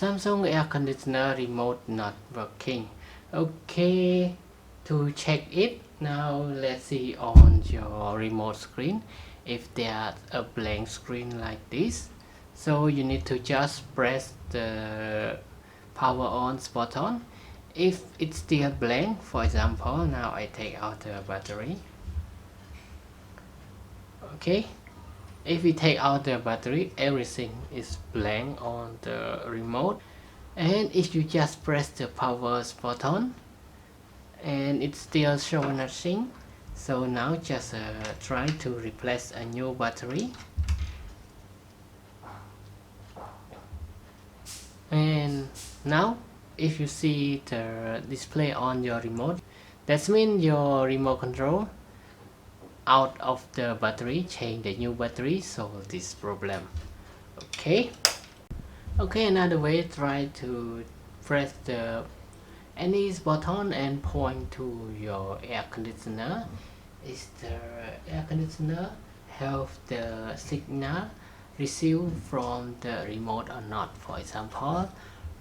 Samsung air conditioner remote not working. Okay, to check it, now let's see on your remote screen if there's a blank screen like this. So you need to just press the power on button. If it's still blank, for example, now I take out the battery. Okay, if we take out the battery, everything is blank on the remote. And if you just press the power button and it still shows nothing, so now just try to replace a new battery. And now if you see the display on your remote, that means your remote control out of the battery, change the new battery, solve this problem. Okay, another way, try to press the any button and point to your air conditioner. Is the air conditioner have the signal received from the remote or not? For example,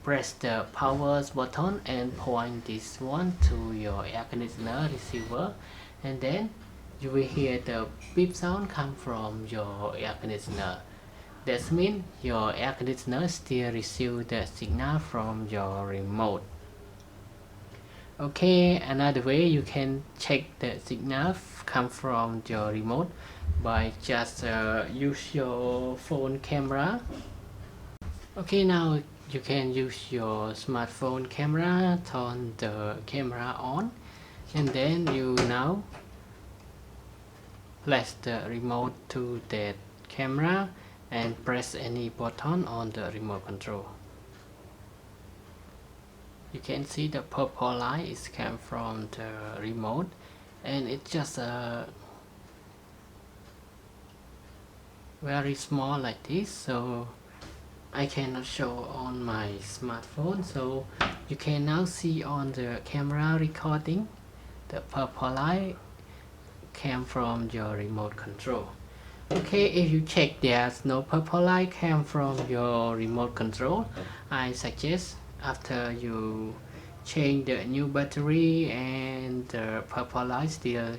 press the power button and point this one to your air conditioner receiver, and then you will hear the beep sound come from your air conditioner. That means your air conditioner still receive the signal from your remote. Okay, another way you can check the signal come from your remote by just use your phone camera. Okay, now you can use your smartphone camera, turn the camera on, and then you now place the remote to that camera and press any button on the remote control. You can see the purple light is come from the remote, and it's just very small like this, so I cannot show on my smartphone. So you can now see on the camera recording the purple light came from your remote control. Okay, if you check there's no purple light came from your remote control, I suggest after you change the new battery and the purple light still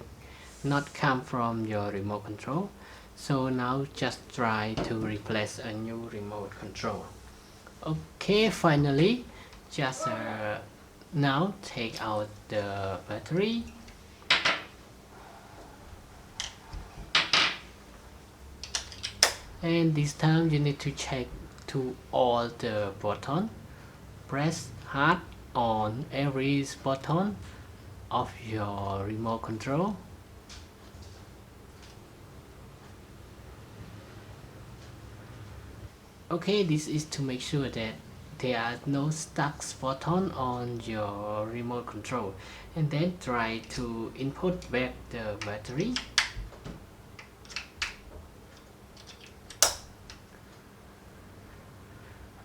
not come from your remote control, so now just try to replace a new remote control. Okay, finally just now take out the battery. And this time you need to check to all the button. Press hard on every button of your remote control. Okay, this is to make sure that there are no stuck button on your remote control. And then try to input back the battery.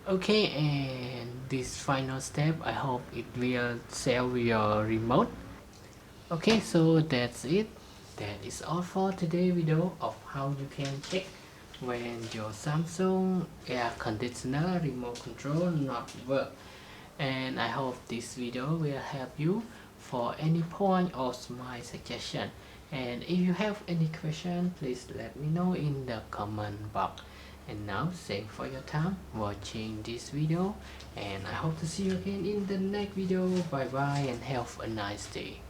Okay, and this final step, I hope it will save your remote. Okay, so that's it. That is all for today's video of how you can check when your Samsung air conditioner remote control not work. And I hope this video will help you for any point of my suggestion. And if you have any question, please let me know in the comment box. And now thanks for your time watching this video, and I hope to see you again in the next video. Bye bye and have a nice day.